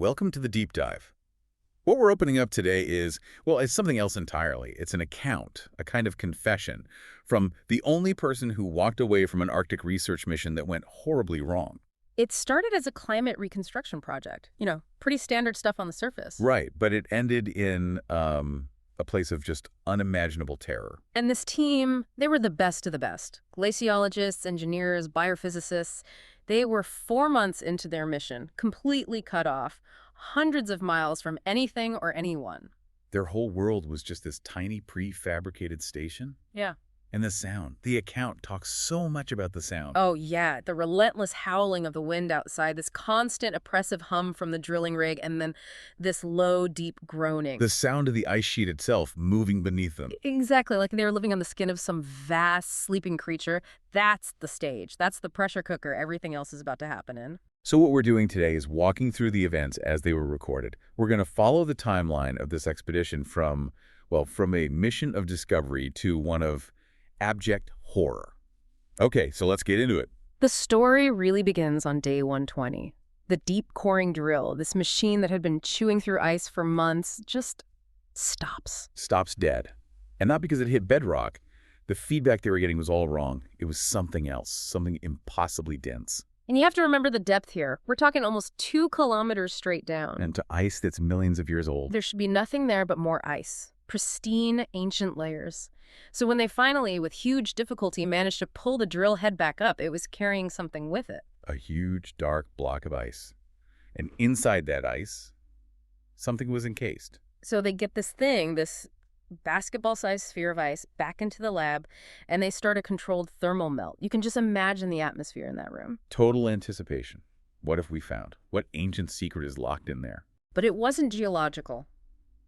welcome to the deep dive. What we're opening up today is, well, it's something else entirely. It's an account, a kind of confession, from the only person who walked away from an Arctic research mission that went horribly wrong. It started as a climate reconstruction project. Pretty standard stuff on the surface. Right, but it ended in a place of just unimaginable terror. And this team, they were the best of the best. Glaciologists, engineers, biophysicists. They were 4 months into their mission, completely cut off, hundreds of miles from anything or anyone. Their whole world was just this tiny prefabricated station. Yeah. And the sound. The account talks so much about the sound. Oh, yeah. The relentless howling of the wind outside, this constant oppressive hum from the drilling rig, and then this low, deep groaning. The sound of the ice sheet itself moving beneath them. Exactly, like they were living on the skin of some vast, sleeping creature. That's the stage. That's the pressure cooker everything else is about to happen in. So what we're doing today is walking through the events as they were recorded. We're going to follow the timeline of this expedition from a mission of discovery to one of abject horror. Okay, so let's get into it. The story really begins on day 120. The deep coring drill, this machine that had been chewing through ice for months, just stops. Stops dead. And not because it hit bedrock. The feedback they were getting was all wrong. It was something else, something impossibly dense. And you have to remember the depth here. We're talking almost 2 kilometers straight down. And to ice that's millions of years old. There should be nothing there but more ice. Pristine, ancient layers. So when they finally, with huge difficulty, managed to pull the drill head back up, it was carrying something with it. A huge, dark block of ice. And inside that ice, something was encased. So they get this basketball-sized sphere of ice back into the lab, and they start a controlled thermal melt. You can just imagine the atmosphere in that room. Total anticipation. What have we found? What ancient secret is locked in there? But it wasn't geological.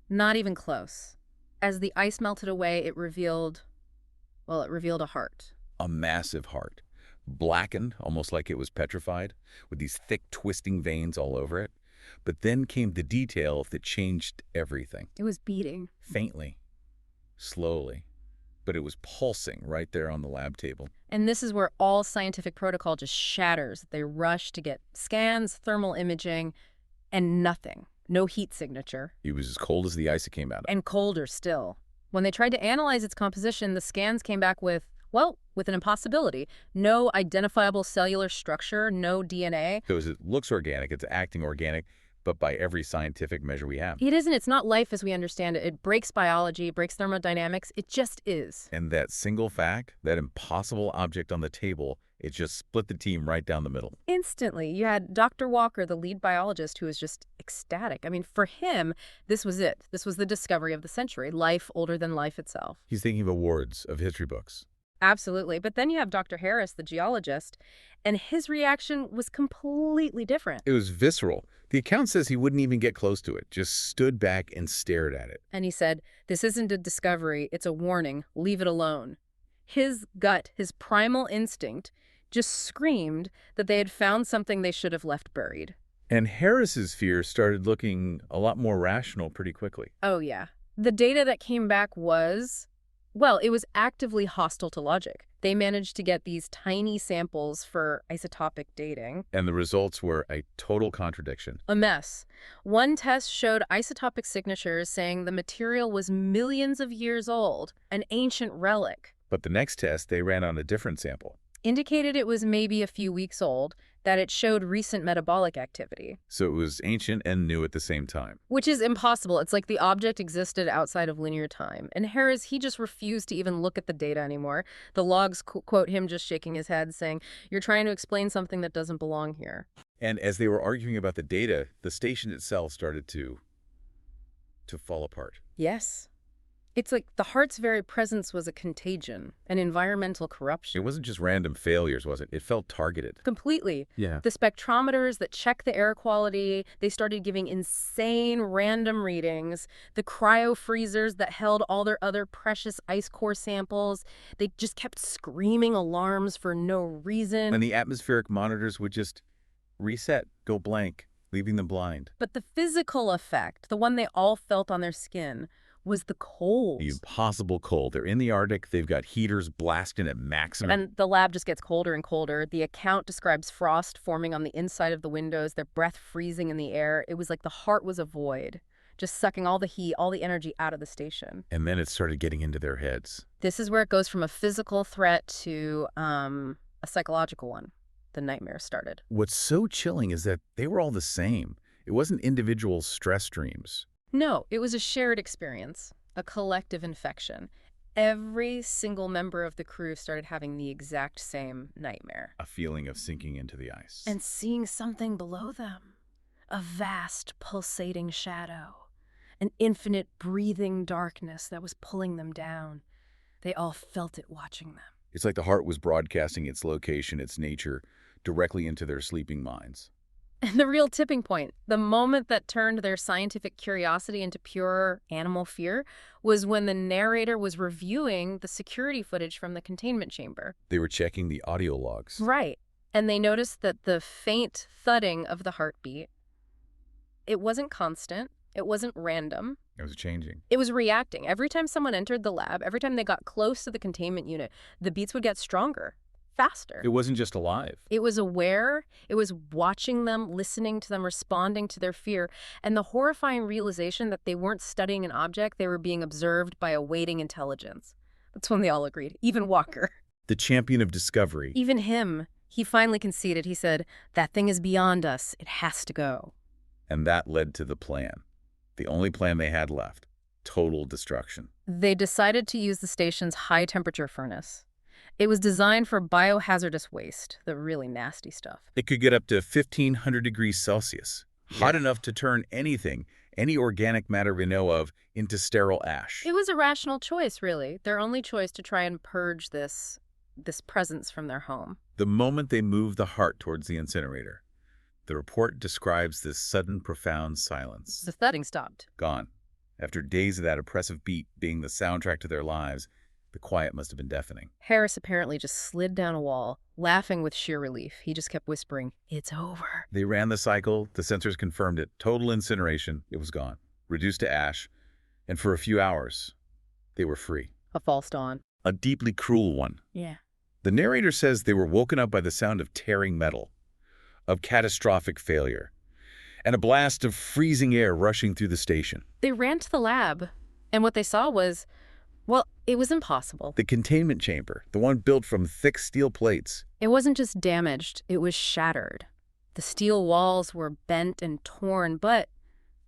Not even close. As the ice melted away, it revealed a heart. A massive heart. Blackened, almost like it was petrified, with these thick, twisting veins all over it. But then came the detail that changed everything. It was beating. Faintly. Slowly. But it was pulsing right there on the lab table. And this is where all scientific protocol just shatters. They rush to get scans, thermal imaging, and nothing. No heat signature. It was as cold as the ice it came out of. And colder still. When they tried to analyze its composition, the scans came back with an impossibility. No identifiable cellular structure, no DNA. So it looks organic, it's acting organic, but by every scientific measure we have. It isn't. It's not life as we understand it. It breaks biology, it breaks thermodynamics. It just is. And that single fact, that impossible object on the table, it just split the team right down the middle. Instantly. You had Dr. Walker, the lead biologist, who was just ecstatic. I mean, for him, this was it. This was the discovery of the century. Life older than life itself. He's thinking of awards, of history books. Absolutely. But then you have Dr. Harris, the geologist, and his reaction was completely different. It was visceral. The account says he wouldn't even get close to it, just stood back and stared at it. And he said, "This isn't a discovery, it's a warning. Leave it alone." His gut, his primal instinct, just screamed that they had found something they should have left buried. And Harris's fear started looking a lot more rational pretty quickly. Oh, yeah. The data that came back it was actively hostile to logic. They managed to get these tiny samples for isotopic dating. And the results were a total contradiction. A mess. One test showed isotopic signatures saying the material was millions of years old, an ancient relic. But the next test they ran on a different sample. Indicated it was maybe a few weeks old, that it showed recent metabolic activity. So it was ancient and new at the same time. Which is impossible. It's like the object existed outside of linear time. And Harris, he just refused to even look at the data anymore. The logs quote him just shaking his head, saying, "You're trying to explain something that doesn't belong here." And as they were arguing about the data, the station itself started to fall apart. Yes. It's like the heart's very presence was a contagion, an environmental corruption. It wasn't just random failures, was it? It felt targeted. Completely. Yeah. The spectrometers that check the air quality, they started giving insane random readings. The cryo freezers that held all their other precious ice core samples, they just kept screaming alarms for no reason. And the atmospheric monitors would just reset, go blank, leaving them blind. But the physical effect, the one they all felt on their skin, was the cold. The impossible cold. They're in the Arctic. They've got heaters blasting at maximum. And the lab just gets colder and colder. The account describes frost forming on the inside of the windows, their breath freezing in the air. It was like the heart was a void, just sucking all the heat, all the energy out of the station. And then it started getting into their heads. This is where it goes from a physical threat to a psychological one. The nightmare started. What's so chilling is that they were all the same. It wasn't individual stress dreams. No, it was a shared experience, a collective infection. Every single member of the crew started having the exact same nightmare. A feeling of sinking into the ice. And seeing something below them. A vast, pulsating shadow. An infinite, breathing darkness that was pulling them down. They all felt it watching them. It's like the heart was broadcasting its location, its nature, directly into their sleeping minds. And the real tipping point, the moment that turned their scientific curiosity into pure animal fear, was when the narrator was reviewing the security footage from the containment chamber. They were checking the audio logs. Right. And they noticed that the faint thudding of the heartbeat, it wasn't constant, it wasn't random. It was changing. It was reacting. Every time someone entered the lab, every time they got close to the containment unit, the beats would get stronger. Faster. It wasn't just alive. It was aware. It was watching them, listening to them, responding to their fear, and the horrifying realization that they weren't studying an object, they were being observed by a waiting intelligence. That's when they all agreed, even Walker. The champion of discovery. Even him. He finally conceded. He said, "That thing is beyond us. It has to go." And that led to the plan. The only plan they had left. Total destruction. They decided to use the station's high-temperature furnace. It was designed for biohazardous waste, the really nasty stuff. It could get up to 1,500 degrees Celsius. Hot enough to turn anything, any organic matter we know of, into sterile ash. It was a rational choice, really. Their only choice to try and purge this presence from their home. The moment they moved the heart towards the incinerator, the report describes this sudden, profound silence. The thudding stopped. Gone. After days of that oppressive beat being the soundtrack to their lives, the quiet must have been deafening. Harris apparently just slid down a wall, laughing with sheer relief. He just kept whispering, "It's over." They ran the cycle, the sensors confirmed it, total incineration, it was gone, reduced to ash, and for a few hours, they were free. A false dawn. A deeply cruel one. Yeah. The narrator says they were woken up by the sound of tearing metal, of catastrophic failure, and a blast of freezing air rushing through the station. They ran to the lab, and what they saw was, well, it was impossible. The containment chamber, the one built from thick steel plates. It wasn't just damaged, it was shattered. The steel walls were bent and torn, but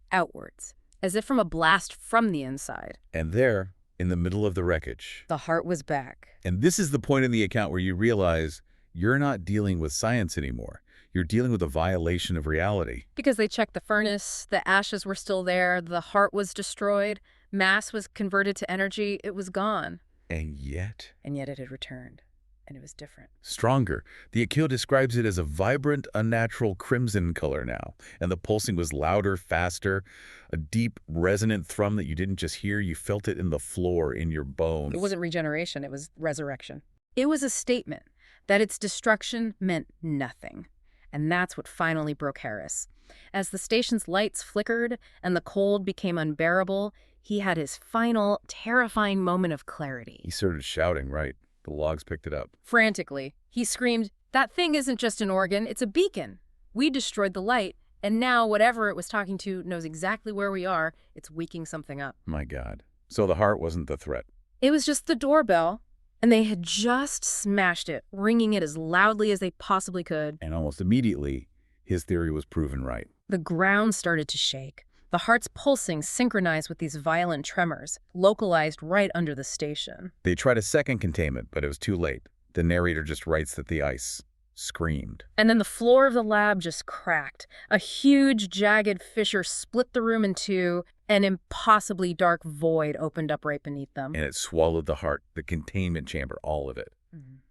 outwards, as if from a blast from the inside. And there, in the middle of the wreckage, the heart was back. And this is the point in the account where you realize you're not dealing with science anymore. You're dealing with a violation of reality. Because they checked the furnace, the ashes were still there, the heart was destroyed, mass was converted to energy, it was gone. And yet it had returned, and it was different. Stronger. The account describes it as a vibrant, unnatural crimson color now, and the pulsing was louder, faster, a deep, resonant thrum that you didn't just hear, you felt it in the floor, in your bones. It wasn't regeneration, it was resurrection. It was a statement that its destruction meant nothing. And that's what finally broke Harris. As the station's lights flickered and the cold became unbearable, he had his final, terrifying moment of clarity. He started shouting, right? The logs picked it up. Frantically, he screamed, "That thing isn't just an organ, it's a beacon. We destroyed the light, and now whatever it was talking to knows exactly where we are. It's waking something up." My God. So the heart wasn't the threat. It was just the doorbell. And they had just smashed it, ringing it as loudly as they possibly could. And almost immediately, his theory was proven right. The ground started to shake. The heart's pulsing synchronized with these violent tremors, localized right under the station. They tried a second containment, but it was too late. The narrator just writes that the ice screamed. And then the floor of the lab just cracked. A huge, jagged fissure split the room in two. An impossibly dark void opened up right beneath them. And it swallowed the heart, the containment chamber, all of it.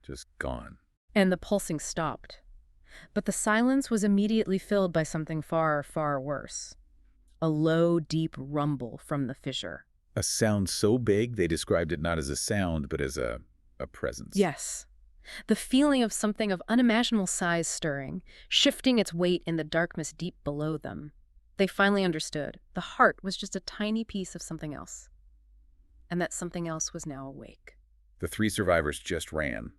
Just gone. And the pulsing stopped. But the silence was immediately filled by something far, far worse. A low, deep rumble from the fissure. A sound so big, they described it not as a sound, but as a presence. Yes. The feeling of something of unimaginable size stirring, shifting its weight in the darkness deep below them. They finally understood. The heart was just a tiny piece of something else. and that something else was now awake. The three survivors just ran.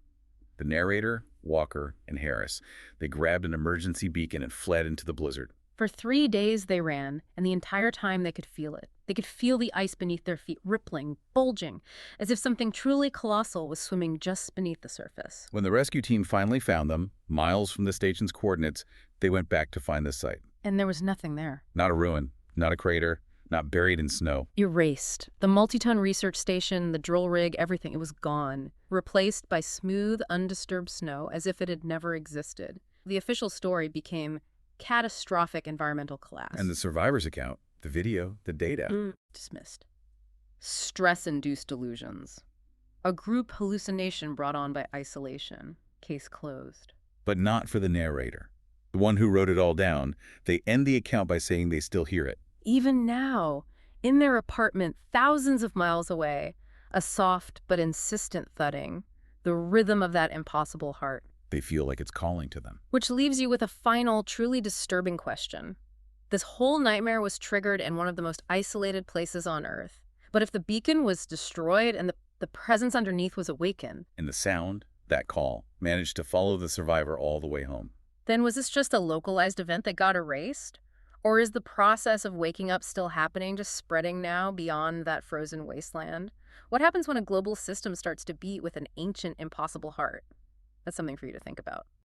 The narrator, Walker, and Harris. They grabbed an emergency beacon and fled into the blizzard. For 3 days they ran, and the entire time they could feel it. They could feel the ice beneath their feet rippling, bulging, as if something truly colossal was swimming just beneath the surface. When the rescue team finally found them, miles from the station's coordinates, they went back to find the site. And there was nothing there. Not a ruin, not a crater, not buried in snow. Erased. The multi-ton research station, the drill rig, everything, it was gone. Replaced by smooth, undisturbed snow, as if it had never existed. The official story became catastrophic environmental collapse. And the survivors' account, the video, the data. Dismissed. Stress-induced delusions. A group hallucination brought on by isolation. Case closed. But not for the narrator. The one who wrote it all down. They end the account by saying they still hear it. Even now, in their apartment thousands of miles away, a soft but insistent thudding, the rhythm of that impossible heart. They feel like it's calling to them. Which leaves you with a final, truly disturbing question. This whole nightmare was triggered in one of the most isolated places on Earth. But if the beacon was destroyed and the presence underneath was awakened, And the sound, that call, managed to follow the survivor all the way home. then was this just a localized event that got erased? Or is the process of waking up still happening, just spreading now beyond that frozen wasteland? What happens when a global system starts to beat with an ancient, impossible heart? That's something for you to think about.